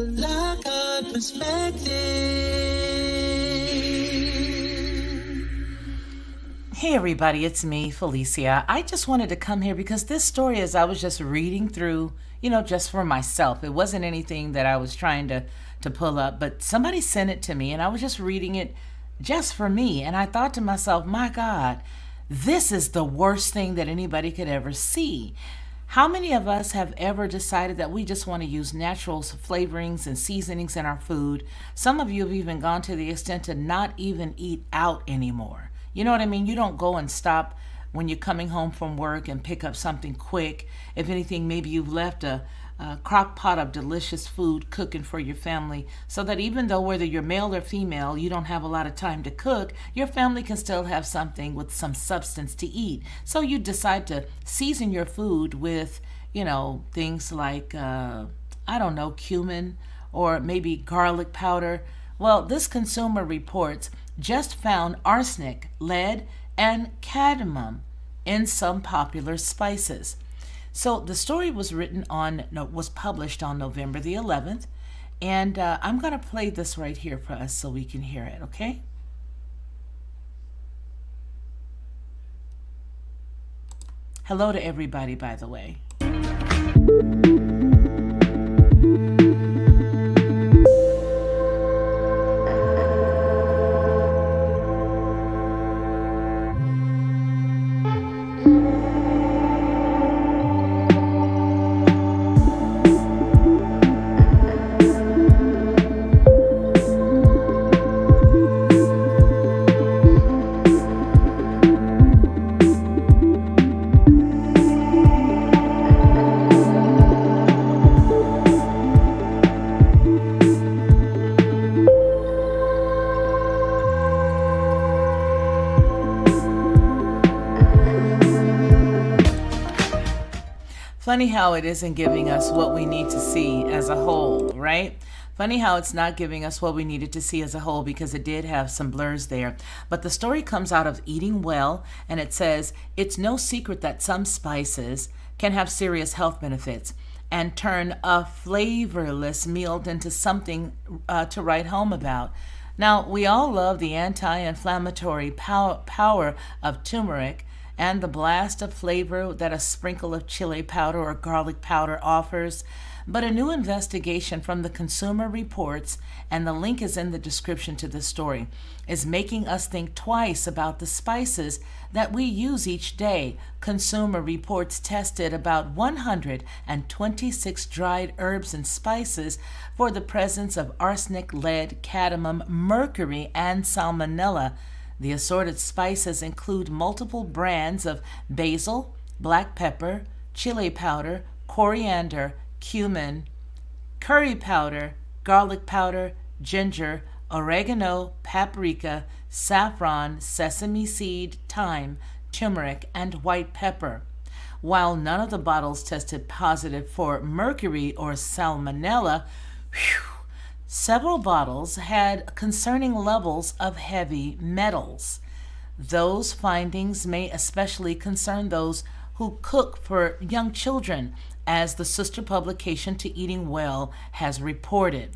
Lockhart perspective. Hey everybody, it's me, Felicia. I just wanted to come here because this story, as I was just reading through, just for myself. It wasn't anything that I was trying to pull up, but somebody sent it to me and I was just reading it just for me. And I thought to myself, my God, this is the worst thing that anybody could ever see. How many of us have ever decided that we just want to use natural flavorings and seasonings in our food? Some of you have even gone to the extent to not even eat out anymore. You know what I mean? You don't go and stop when you're coming home from work and pick up something quick. If anything, maybe you've left a crock pot of delicious food cooking for your family so that even though whether you're male or female, you don't have a lot of time to cook, your family can still have something with some substance to eat. So you decide to season your food with, things like, cumin or maybe garlic powder. Well, this Consumer Reports just found arsenic, lead, and cadmium in some popular spices. So the story was published on November the 11th, and I'm going to play this right here for us so we can hear it, okay? Hello to everybody, by the way. Funny how it isn't giving us what we need to see as a whole, right? Funny how it's not giving us what we needed to see as a whole because it did have some blurs there. But the story comes out of Eating Well, and it says, it's no secret that some spices can have serious health benefits and turn a flavorless meal into something to write home about. Now, we all love the anti-inflammatory power of turmeric and the blast of flavor that a sprinkle of chili powder or garlic powder offers. But a new investigation from the Consumer Reports, and the link is in the description to this story, is making us think twice about the spices that we use each day. Consumer Reports tested about 126 dried herbs and spices for the presence of arsenic, lead, cadmium, mercury, and salmonella. The assorted spices include multiple brands of basil, black pepper, chili powder, coriander, cumin, curry powder, garlic powder, ginger, oregano, paprika, saffron, sesame seed, thyme, turmeric, and white pepper. While none of the bottles tested positive for mercury or salmonella, several bottles had concerning levels of heavy metals. Those findings may especially concern those who cook for young children, as the sister publication to Eating Well has reported.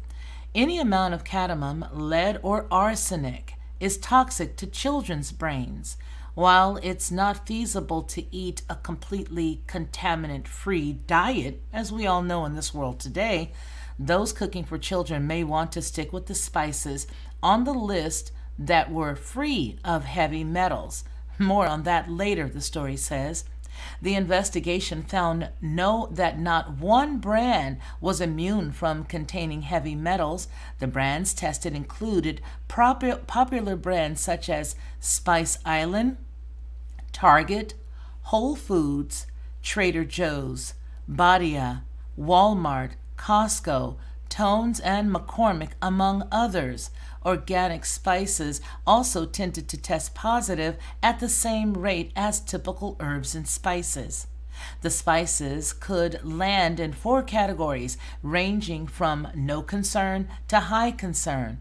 Any amount of cadmium, lead, or arsenic is toxic to children's brains. While it's not feasible to eat a completely contaminant-free diet, as we all know in this world today, those cooking for children may want to stick with the spices on the list that were free of heavy metals. More on that later, the story says. The investigation found that not one brand was immune from containing heavy metals. The brands tested included popular brands such as Spice Island, Target, Whole Foods, Trader Joe's, Badia, Walmart, Costco, Tones, and McCormick, among others. Organic spices also tended to test positive at the same rate as typical herbs and spices. The spices could land in 4 categories, ranging from no concern to high concern.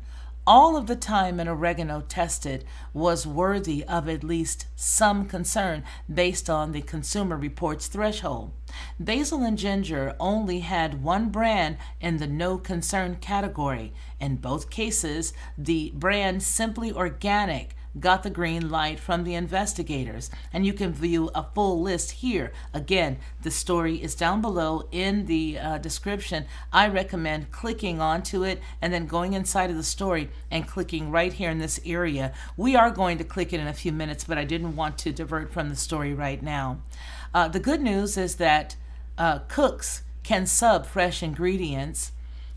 All of the thyme and oregano tested was worthy of at least some concern based on the Consumer Reports threshold. Basil and ginger only had one brand in the no concern category. In both cases, the brand Simply Organic got the green light from the investigators, and you can view a full list here. Again, the story is down below in the description. I recommend clicking onto it and then going inside of the story and clicking right here in this area. We are going to click it in a few minutes, but I didn't want to divert from the story right now. The good news is that cooks can sub fresh ingredients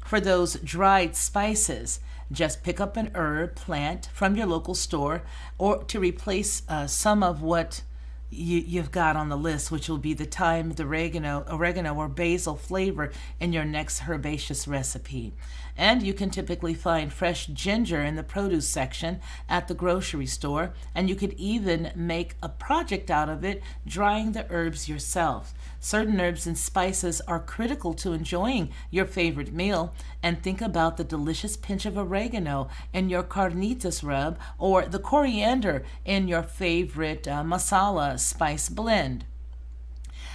for those dried spices. Just pick up an herb plant from your local store or to replace some of what you've got on the list, which will be the thyme, the oregano or basil flavor in your next herbaceous recipe. And you can typically find fresh ginger in the produce section at the grocery store, and you could even make a project out of it, drying the herbs yourself. Certain herbs and spices are critical to enjoying your favorite meal, and think about the delicious pinch of oregano in your carnitas rub or the coriander in your favorite masala spice blend.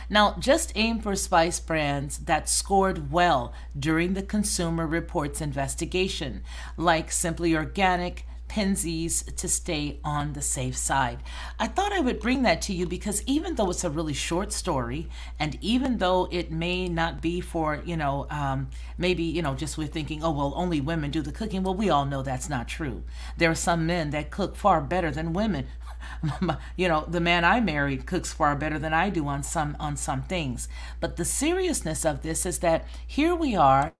Now, just aim for spice brands that scored well during the Consumer Reports investigation, like Simply Organic, Penzies, to stay on the safe side. I thought I would bring that to you because even though it's a really short story, and even though it may not be for, maybe, just we're thinking, oh, well, only women do the cooking. Well, we all know that's not true. There are some men that cook far better than women. The man I married cooks far better than I do on some things. But the seriousness of this is that here we are,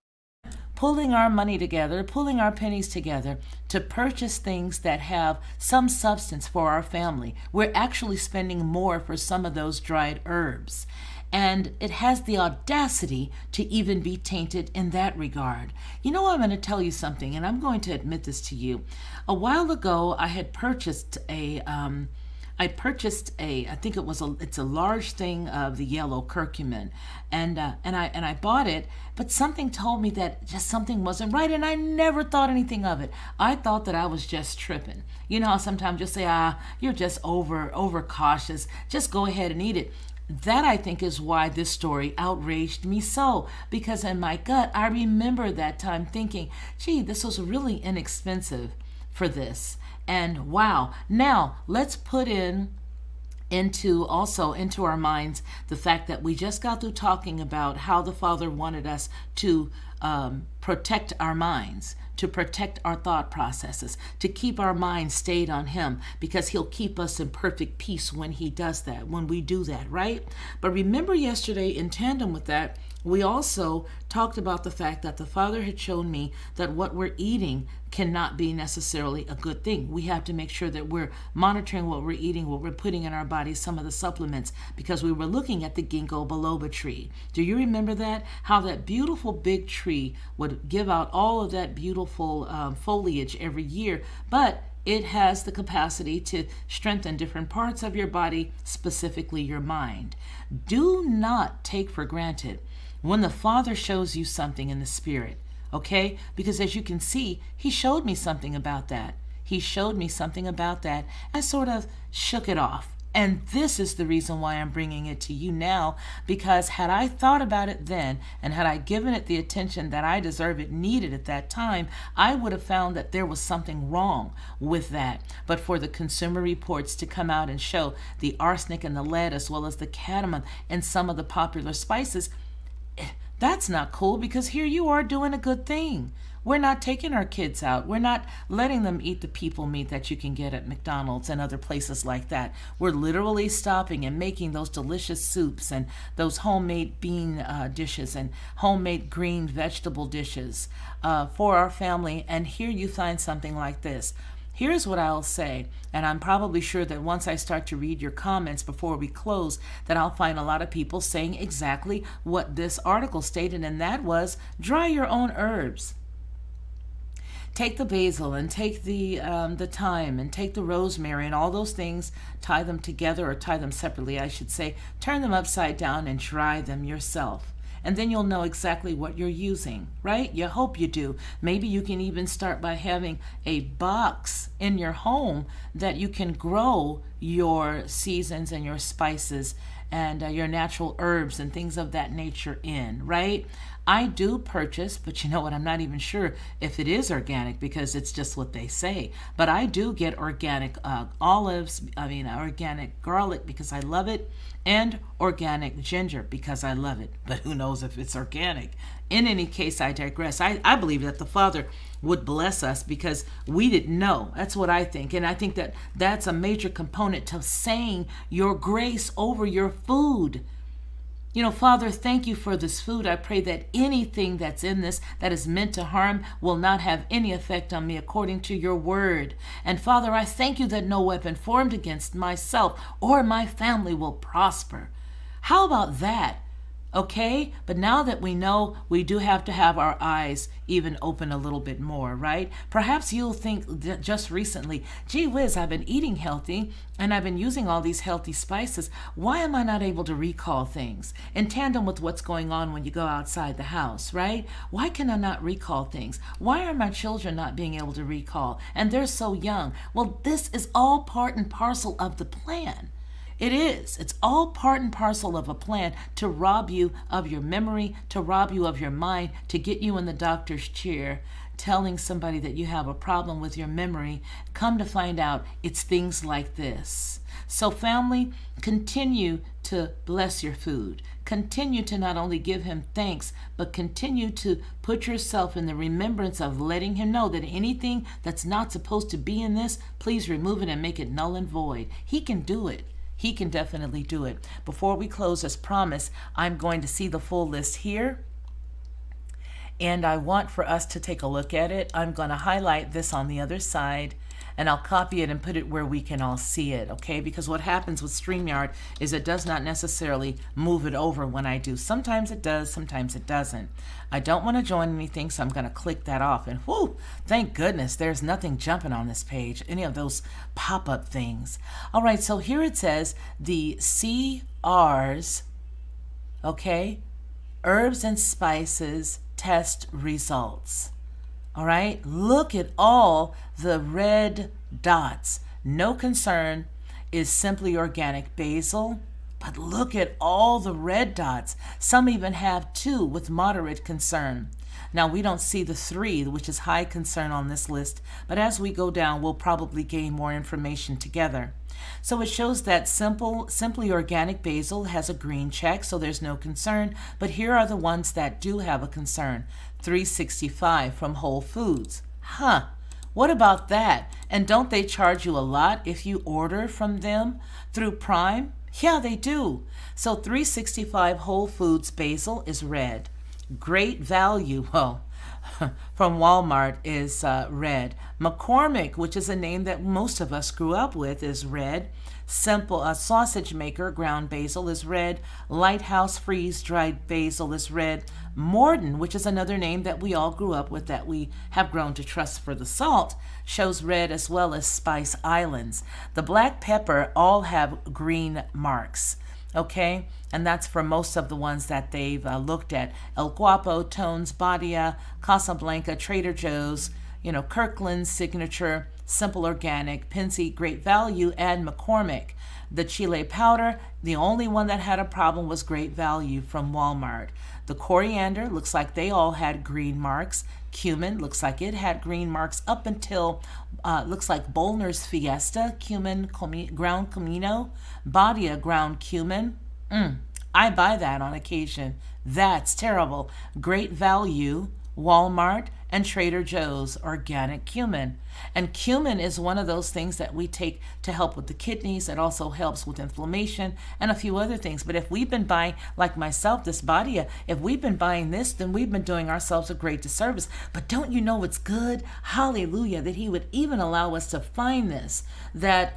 pulling our money together, pulling our pennies together to purchase things that have some substance for our family. We're actually spending more for some of those dried herbs. And it has the audacity to even be tainted in that regard. I'm going to tell you something, and I'm going to admit this to you. A while ago, I had purchased I think it's a large thing of the yellow curcumin, and I bought it, but something told me that just something wasn't right, and I never thought anything of it. I thought that I was just tripping. You know how sometimes you say, you're just over cautious. Just go ahead and eat it. That, I think, is why this story outraged me so, because in my gut, I remember that time thinking, gee, this was really inexpensive for this. And wow, now let's put into our minds the fact that we just got through talking about how the Father wanted us to protect our minds, to protect our thought processes, to keep our minds stayed on Him, because He'll keep us in perfect peace when He does that, when we do that, right? But remember yesterday, in tandem with that, we also talked about the fact that the Father had shown me that what we're eating cannot be necessarily a good thing. We have to make sure that we're monitoring what we're eating, what we're putting in our bodies, some of the supplements, because we were looking at the ginkgo biloba tree. Do you remember that? How that beautiful big tree would give out all of that beautiful foliage every year, but it has the capacity to strengthen different parts of your body, specifically your mind. Do not take for granted when the Father shows you something in the Spirit, okay? Because as you can see, He showed me something about that. He showed me something about that. I sort of shook it off. And this is the reason why I'm bringing it to you now, because had I thought about it then, and had I given it the attention that I deserve it needed at that time, I would have found that there was something wrong with that. But for the Consumer Reports to come out and show the arsenic and the lead, as well as the cadmium in some of the popular spices, that's not cool, because here you are doing a good thing. We're not taking our kids out. We're not letting them eat the people meat that you can get at McDonald's and other places like that. We're literally stopping and making those delicious soups and those homemade bean dishes and homemade green vegetable dishes for our family. And here you find something like this. Here's what I'll say, and I'm probably sure that once I start to read your comments before we close, that I'll find a lot of people saying exactly what this article stated, and that was, dry your own herbs. Take the basil and take the thyme and take the rosemary and all those things, tie them together, or tie them separately, I should say, turn them upside down and dry them yourself. and then you'll know exactly what you're using, right? You hope you do. Maybe you can even start by having a box in your home that you can grow your seasons and your spices and your natural herbs and things of that nature in, right? I do purchase, but you know what? I'm not even sure if it is organic because it's just what they say. But I do get organic organic garlic because I love it, and organic ginger because I love it. But who knows if it's organic? In any case, I digress. I believe that the Father would bless us because we didn't know. That's what I think. And I think that that's a major component to saying your grace over your food. You know, Father, thank you for this food. I pray that anything that's in this that is meant to harm will not have any effect on me according to your word. And Father, I thank you that no weapon formed against myself or my family will prosper. How about that? Okay, but now that we know, we do have to have our eyes even open a little bit more, right? Perhaps you'll think that just recently, gee whiz, I've been eating healthy and I've been using all these healthy spices. Why am I not able to recall things in tandem with what's going on when you go outside the house, right? Why can I not recall things? Why are my children not being able to recall? And they're so young. Well, this is all part and parcel of the plan. It is. It's all part and parcel of a plan to rob you of your memory, to rob you of your mind, to get you in the doctor's chair, telling somebody that you have a problem with your memory. Come to find out, it's things like this. So family, continue to bless your food. Continue to not only give him thanks, but continue to put yourself in the remembrance of letting him know that anything that's not supposed to be in this, please remove it and make it null and void. He can do it. He can definitely do it. Before we close, as promised, I'm going to see the full list here. And I want for us to take a look at it. I'm going to highlight this on the other side, and I'll copy it and put it where we can all see it, okay? Because what happens with StreamYard is it does not necessarily move it over when I do. Sometimes it does, sometimes it doesn't. I don't want to join anything, so I'm going to click that off. And whoo, thank goodness there's nothing jumping on this page, any of those pop-up things. All right, so here it says the CRs, okay, herbs and spices test results. All right, look at all the red dots. No concern is simply organic basil, but look at all the red dots. Some even have 2 with moderate concern. Now, we don't see the 3, which is high concern on this list, but as we go down, we'll probably gain more information together. So it shows that simply organic basil has a green check, so there's no concern, but here are the ones that do have a concern. 365 from Whole Foods. What about that? And don't they charge you a lot if you order from them through Prime? Yeah, they do. So 365 Whole Foods basil is red. Great Value, well, from Walmart is red. McCormick, which is a name that most of us grew up with, is red. Simple Sausage Maker ground basil is red. Lighthouse freeze-dried basil is red. Morden, which is another name that we all grew up with that we have grown to trust for the salt, shows red, as well as Spice Islands. The black pepper all have green marks. Okay, and that's for most of the ones that they've looked at. El Guapo, Tones, Badia, Casablanca, Trader Joe's, Kirkland's Signature, Simple Organic, Pensy, Great Value, and McCormick. The Chile powder, the only one that had a problem was Great Value from Walmart. The coriander, looks like they all had green marks. Cumin, looks like it had green marks up until, looks like Bolner's Fiesta, cumin, ground comino, Badia ground cumin. I buy that on occasion. That's terrible. Great Value, Walmart, and Trader Joe's organic cumin. And cumin is one of those things that we take to help with the kidneys. It also helps with inflammation and a few other things. But if we've been buying, like myself, this Badia, if we've been buying this, then we've been doing ourselves a great disservice. But don't you know it's good? Hallelujah, that he would even allow us to find this. That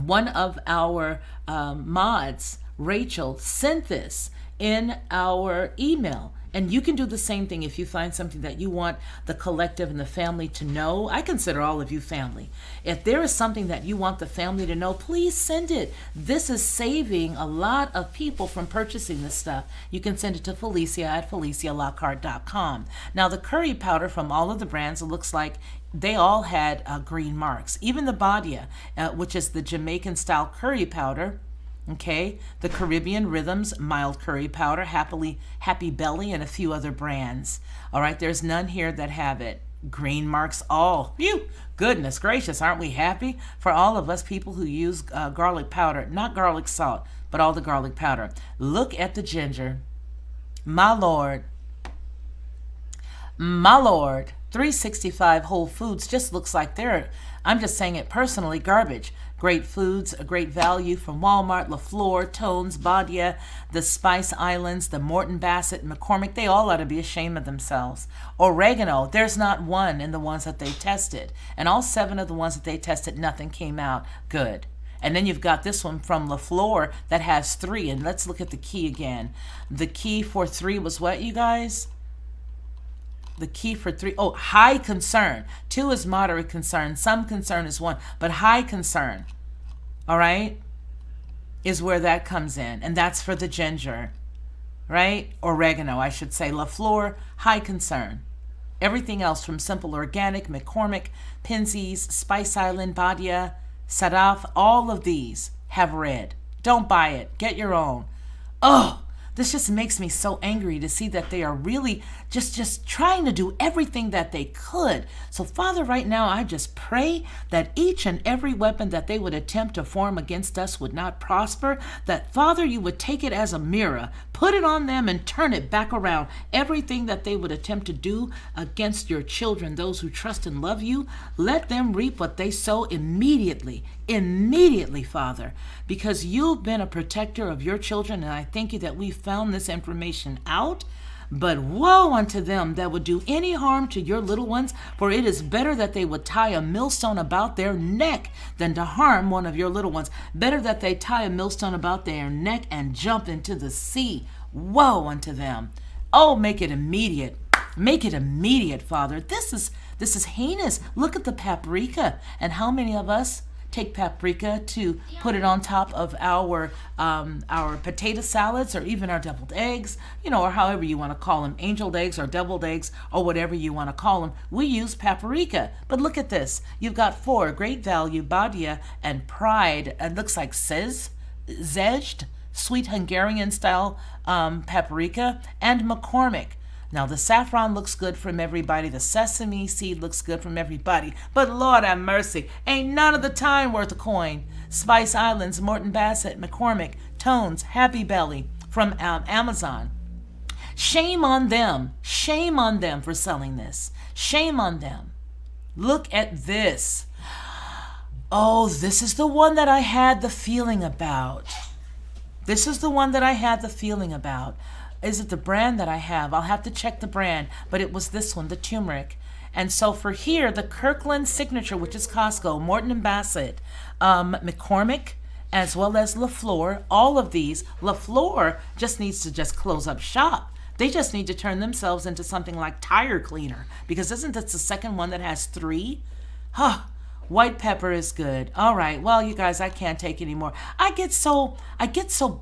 one of our mods, Rachel, sent this in our email. And you can do the same thing if you find something that you want the collective and the family to know. I consider all of you family. If there is something that you want the family to know, please send it. This is saving a lot of people from purchasing this stuff. You can send it to Felicia at FeliciaLockhart.com. Now, the curry powder from all of the brands, it looks like they all had green marks. Even the Badia, which is the Jamaican style curry powder, okay, the Caribbean Rhythms mild curry powder, Happy Belly, and a few other brands. All right, there's none here that have it. Green marks all. Phew, goodness gracious, aren't we happy for all of us people who use garlic powder, not garlic salt, but all the garlic powder. Look at the ginger. My Lord. My Lord. 365 Whole Foods just looks like they're, I'm just saying it personally, garbage. Great Foods, a great value from Walmart, LaFleur, Tones, Badia, the Spice Islands, the Morton Bassett, McCormick, they all ought to be ashamed of themselves. Oregano, there's not one in the ones that they tested. And all 7 of the ones that they tested, nothing came out good. And then you've got this one from LaFleur that has 3. And let's look at the key again. The key for 3 was what, you guys? The key for 3, high concern. 2 is moderate concern. Some concern is 1, but high concern, all right, is where that comes in. And that's for the ginger, right? Oregano, I should say. LaFleur, high concern. Everything else from Simple Organic, McCormick, Pinsy's, Spice Island, Badia, Sadaf, all of these have red. Don't buy it. Get your own. Oh, this just makes me so angry to see that they are really just trying to do everything that they could. So, Father, right now, I just pray that each and every weapon that they would attempt to form against us would not prosper. That, Father, you would take it as a mirror, put it on them and turn it back around. Everything that they would attempt to do against your children, those who trust and love you, let them reap what they sow immediately. Immediately, Father, because you've been a protector of your children, and I thank you that we found this information out. But woe unto them that would do any harm to your little ones, for it is better that they would tie a millstone about their neck than to harm one of your little ones. Better that they tie a millstone about their neck and jump into the sea. Woe unto them. Oh, make it immediate. Make it immediate, Father. This is heinous. Look at the paprika, and how many of us take paprika to put it on top of our potato salads, or even our deviled eggs, or however you want to call them, angeled eggs or deviled eggs or whatever you want to call them. We use paprika. But look at this. You've got 4, Great Value, Badia, and Pride. It looks like Zezd, sweet Hungarian style paprika, and McCormick. Now, the saffron looks good from everybody. The sesame seed looks good from everybody. But Lord have mercy, ain't none of the time worth a coin. Spice Islands, Morton Bassett, McCormick, Tones, Happy Belly from Amazon. Shame on them. Shame on them for selling this. Shame on them. Look at this. Oh, this is the one that I had the feeling about. This is the one that I had the feeling about. Is it the brand that I have? I'll have to check the brand, but it was this one, the turmeric. And so for here, the Kirkland Signature, which is Costco, Morton & Bassett, McCormick, as well as LaFleur, all of these, LaFleur just needs to just close up shop. They just need to turn themselves into something like tire cleaner, because isn't this the second one that has 3? Huh. White pepper is good. All right. Well, you guys, I can't take anymore. I get so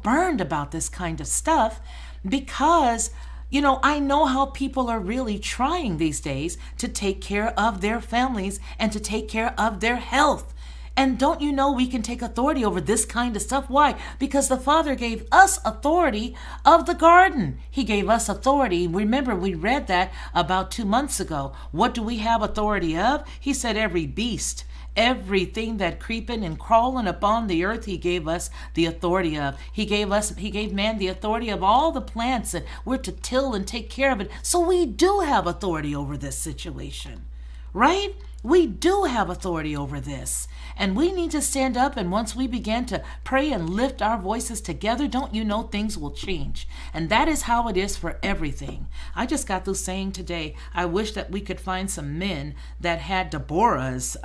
burned about this kind of stuff. Because, I know how people are really trying these days to take care of their families and to take care of their health. And don't you know we can take authority over this kind of stuff? Why? Because the Father gave us authority of the garden. He gave us authority. Remember, we read that about 2 months ago. What do we have authority of? He said every beast, everything that creeping and crawling upon the earth, he gave us the authority of. He gave man the authority of all the plants, and we're to till and take care of it. So we do have authority over this situation, right? We do have authority over this. And we need to stand up, and once we begin to pray and lift our voices together, don't you know things will change? And that is how it is for everything. I just got through saying today, I wish that we could find some men that had Deborah's,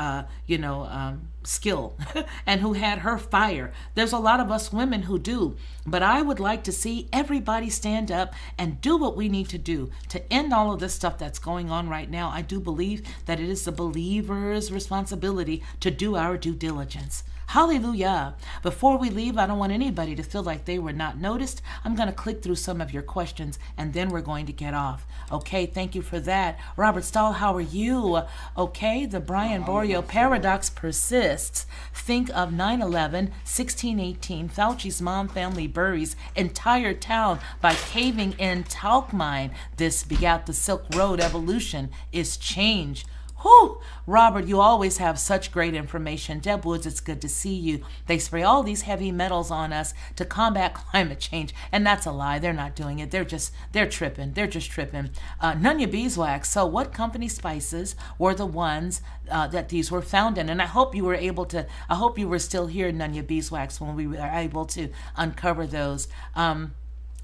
skill and who had her fire. There's a lot of us women who do, but I would like to see everybody stand up and do what we need to do to end all of this stuff that's going on right now. I do believe that it is the believer's responsibility to do our due diligence. Hallelujah. Before we leave, I don't want anybody to feel like they were not noticed. I'm going to click through some of your questions and then we're going to get off. Okay, thank you for that. Robert Stahl, how are you? Okay, the Brian Boreal paradox persists. Think of 9/11, 1618. Fauci's mom family buries entire town by caving in talc mine. This begat the Silk Road. Evolution is change. Whew! Robert, you always have such great information. Deb Woods, it's good to see you. They spray all these heavy metals on us to combat climate change, and that's a lie. They're not doing it. They're tripping. They're just tripping. Nunya Beeswax. So what company spices were the ones that these were found in? And I hope you were still here, Nunya Beeswax, when we were able to uncover those.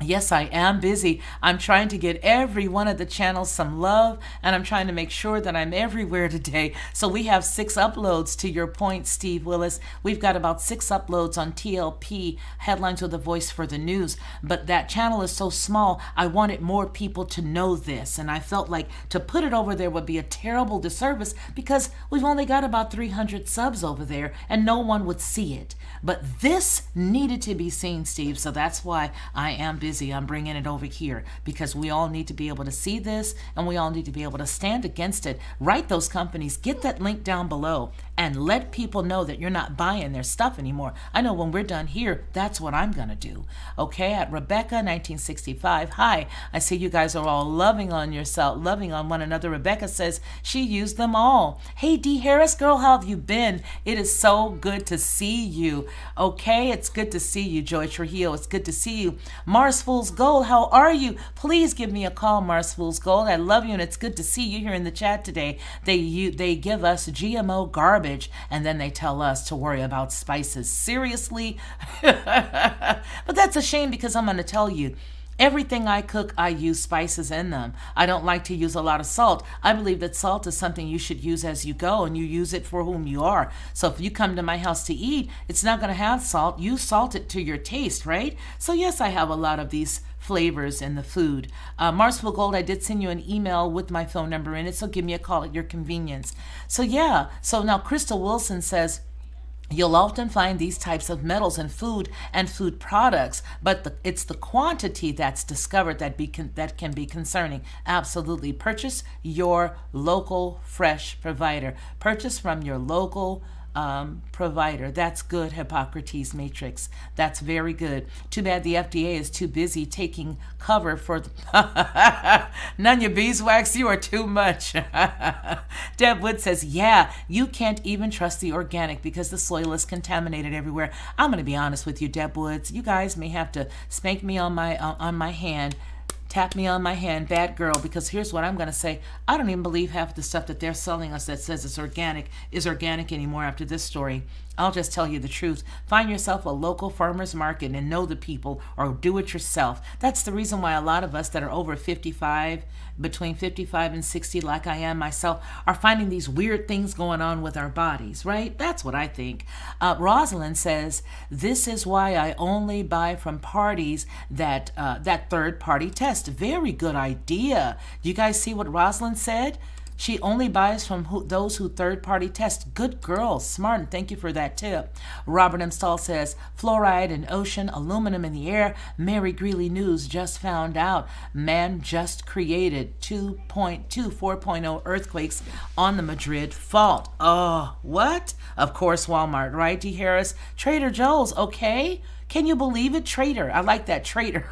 Yes, I am busy. I'm trying to get every one of the channels some love, and I'm trying to make sure that I'm everywhere today. So we have 6 uploads, to your point, Steve Willis. We've got about 6 uploads on TLP, Headlines with a Voice for the News. But that channel is so small, I wanted more people to know this. And I felt like to put it over there would be a terrible disservice because we've only got about 300 subs over there, and no one would see it. But this needed to be seen, Steve. So that's why I am busy. I'm bringing it over here because we all need to be able to see this and we all need to be able to stand against it. Write those companies, get that link down below and let people know that you're not buying their stuff anymore. I know when we're done here, that's what I'm going to do. Okay, at Rebecca 1965. Hi, I see you guys are all loving on yourself, loving on one another. Rebecca says she used them all. Hey, D. Harris, girl, how have you been? It is so good to see you. Okay, it's good to see you, Joy Trujillo. It's good to see you. Mars Fool's Gold, how are you? Please give me a call, Mars Fool's Gold. I love you, and it's good to see you here in the chat today. They give us GMO garbage, and then they tell us to worry about spices. Seriously? But that's a shame because I'm going to tell you, everything I cook, I use spices in them. I don't like to use a lot of salt. I believe that salt is something you should use as you go, and you use it for whom you are. So if you come to my house to eat, it's not going to have salt. You salt it to your taste, right? So yes, I have a lot of these flavors in the food. Marsville Gold, I did send you an email with my phone number in it, so give me a call at your convenience. So yeah, so now Crystal Wilson says, you'll often find these types of metals in food and food products, but it's the quantity that's discovered that can be concerning. Absolutely. Purchase your local fresh provider. Purchase from your local provider. That's good, Hippocrates Matrix. That's very good. Too bad the FDA is too busy taking cover for the Nunya Beeswax, you are too much. Deb Wood says, yeah, you can't even trust the organic because the soil is contaminated everywhere. I'm going to be honest with you, Deb Woods. You guys may have to spank me on my hand, tap me on my hand, bad girl, because here's what I'm going to say. I don't even believe half the stuff that they're selling us that says it's organic is organic anymore after this story. I'll just tell you the truth. Find yourself a local farmer's market and know the people, or do it yourself. That's the reason why a lot of us that are over 55, between 55 and 60, like I am myself, are finding these weird things going on with our bodies, right? That's what I think. Rosalind says, this is why I only buy from parties that third-party test. Very good idea. You guys see what Rosalind said? She only buys from those who third-party test. Good girl, smart, and thank you for that tip. Robert M. Stahl says, fluoride in ocean, aluminum in the air. Mary Greeley News just found out. Man just created 4.0 earthquakes on the Madrid fault. Oh, what? Of course, Walmart, right, D. Harris? Trader Joe's, okay. Can you believe it? Trader. I like that, Trader.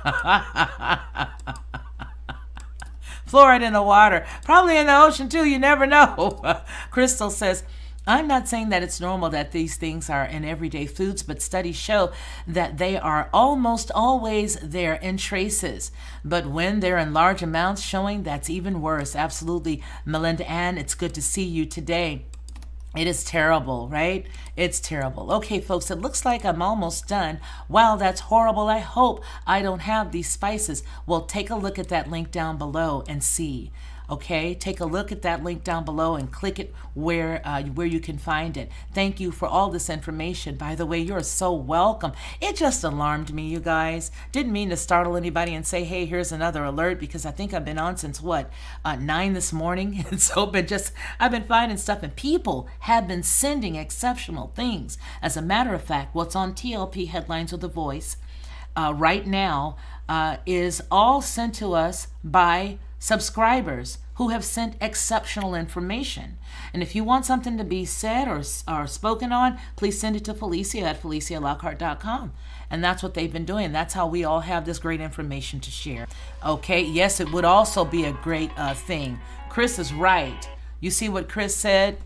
Fluoride in the water, probably in the ocean too, you never know. Crystal says, I'm not saying that it's normal that these things are in everyday foods, but studies show that they are almost always there in traces. But when they're in large amounts showing, that's even worse. Absolutely. Melinda Ann, it's good to see you today. It is terrible, right? It's terrible. Okay, folks, it looks like I'm almost done. Wow, that's horrible. I hope I don't have these spices. Well, take a look at that link down below and see. Okay, take a look at that link down below and click it where you can find it. Thank you for all this information. By the way, you're so welcome. It just alarmed me, you guys. Didn't mean to startle anybody and say, hey, here's another alert, because I think I've been on since what, 9 this morning. And so I've been finding stuff, and people have been sending exceptional things. As a matter of fact, what's on TLP Headlines with a Voice right now is all sent to us by subscribers who have sent exceptional information. And if you want something to be said or spoken on, please send it to Felicia at FeliciaLockhart.com. And that's what they've been doing. That's how we all have this great information to share. Okay, yes, it would also be a great thing. Chris is right. You see what Chris said?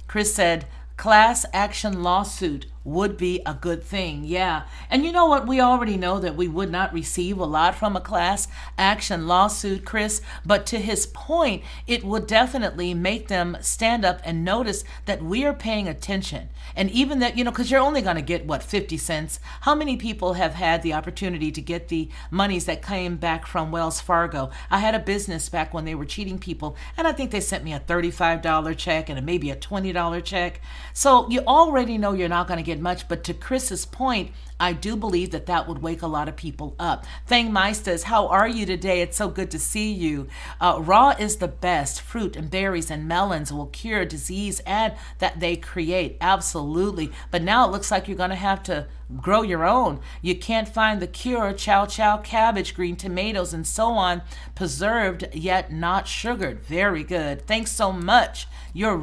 Chris said, class action lawsuit would be a good thing. Yeah. And you know what? We already know that we would not receive a lot from a class action lawsuit, Chris. But to his point, it would definitely make them stand up and notice that we are paying attention. And even that, because you're only going to get, 50 cents? How many people have had the opportunity to get the monies that came back from Wells Fargo? I had a business back when they were cheating people, and I think they sent me a $35 check and maybe a $20 check. So you already know you're not going to get much, but to Chris's point, I do believe that would wake a lot of people up. Thang Meisters, how are you today? It's so good to see you. Raw is the best. Fruit and berries and melons will cure disease and that they create. Absolutely. But now it looks like you're going to have to grow your own. You can't find the cure. Chow chow, cabbage, green tomatoes, and so on. Preserved yet not sugared. Very good. Thanks so much. You're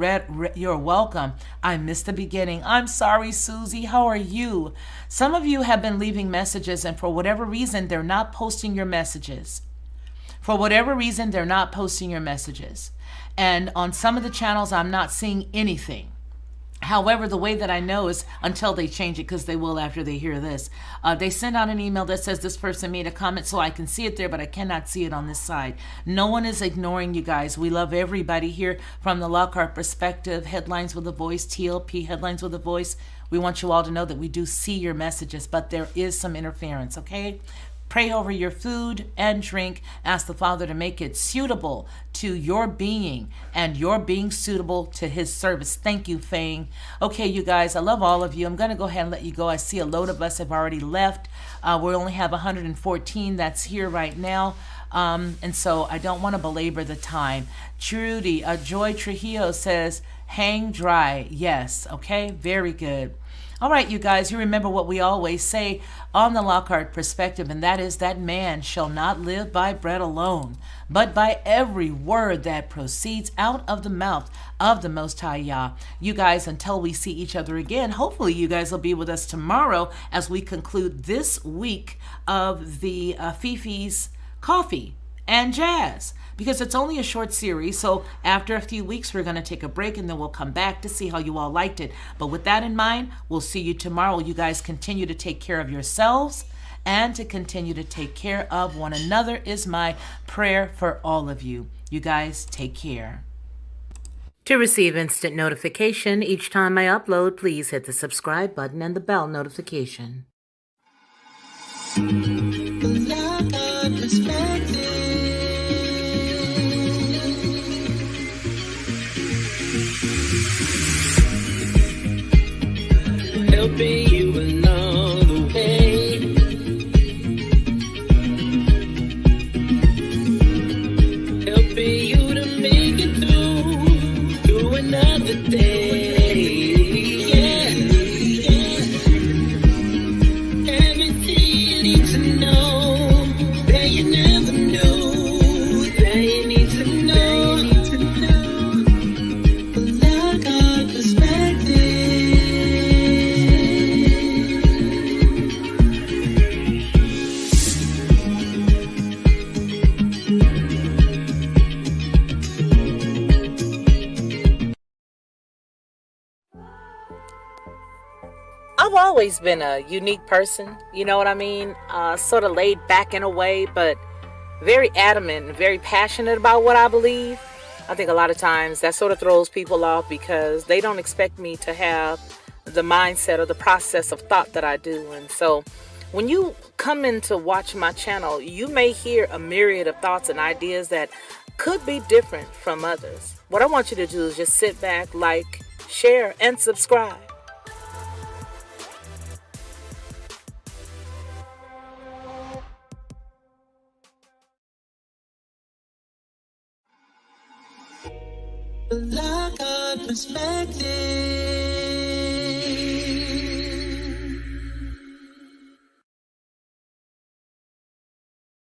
welcome. I missed the beginning. I'm sorry, Susie. How are you? Some of you have been leaving messages, and for whatever reason, they're not posting your messages. For whatever reason, they're not posting your messages. And on some of the channels, I'm not seeing anything. However, the way that I know is until they change it, because they will after they hear this. They send out an email that says this person made a comment, so I can see it there, but I cannot see it on this side. No one is ignoring you guys. We love everybody here from the Lockhart perspective. Headlines with a Voice, TLP, Headlines with a Voice. We want you all to know that we do see your messages, but there is some interference, okay? Pray over your food and drink. Ask the Father to make it suitable to your being and your being suitable to his service. Thank you, Fang. Okay, you guys, I love all of you. I'm going to go ahead and let you go. I see a load of us have already left. We only have 114 that's here right now. And so I don't want to belabor the time. Trudy, Joy Trujillo says, hang dry. Yes. Okay. Very good. All right, you guys, you remember what we always say on the Lockhart perspective, and that is that man shall not live by bread alone, but by every word that proceeds out of the mouth of the Most High Yah. You guys, until we see each other again, hopefully you guys will be with us tomorrow as we conclude this week of the Fifi's Coffee and Jazz, because it's only a short series. So after a few weeks, we're going to take a break, and then we'll come back to see how you all liked it. But with that in mind, we'll see you tomorrow. You guys continue to take care of yourselves and to continue to take care of one another is my prayer for all of you. You guys take care. To receive instant notification each time I upload, please hit the subscribe button and the bell notification. Helping you along the way, helping you to make it through another day. Yeah, everything you need to know that you never knew, that you need to know. Lockhart perspective. I've always been a unique person, you know what I mean? Sort of laid back in a way, but very adamant and very passionate about what I believe. I think a lot of times that sort of throws people off because they don't expect me to have the mindset or the process of thought that I do. And so when you come in to watch my channel, you may hear a myriad of thoughts and ideas that could be different from others. What I want you to do is just sit back, like, share, and subscribe. Lockhart perspective.